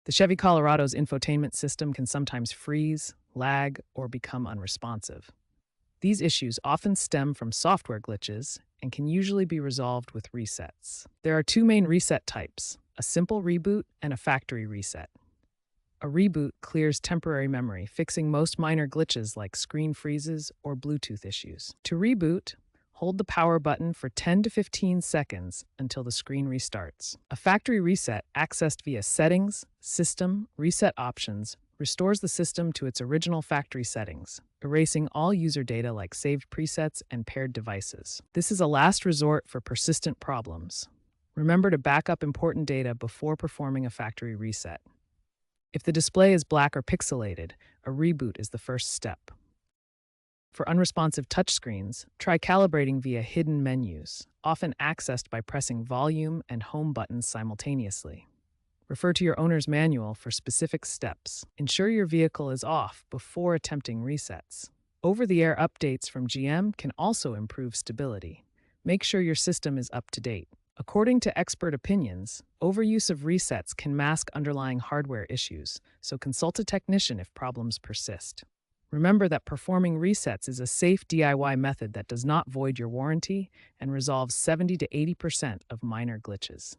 The Chevy Colorado's infotainment system can sometimes freeze, lag, or become unresponsive. These issues often stem from software glitches and can usually be resolved with resets. There are two main reset types: a simple reboot and a factory reset. A reboot clears temporary memory, fixing most minor glitches like screen freezes or Bluetooth issues. To reboot, hold the power button for 10 to 15 seconds until the screen restarts. A factory reset, accessed via Settings, System, Reset Options, restores the system to its original factory settings, erasing all user data like saved presets and paired devices. This is a last resort for persistent problems. Remember to back up important data before performing a factory reset. If the display is black or pixelated, a reboot is the first step. For unresponsive touchscreens, try calibrating via hidden menus, often accessed by pressing volume and home buttons simultaneously. Refer to your owner's manual for specific steps. Ensure your vehicle is off before attempting resets. Over-the-air updates from GM can also improve stability. Make sure your system is up to date. According to expert opinions, overuse of resets can mask underlying hardware issues, so consult a technician if problems persist. Remember that performing resets is a safe DIY method that does not void your warranty and resolves 70 to 80% of minor glitches.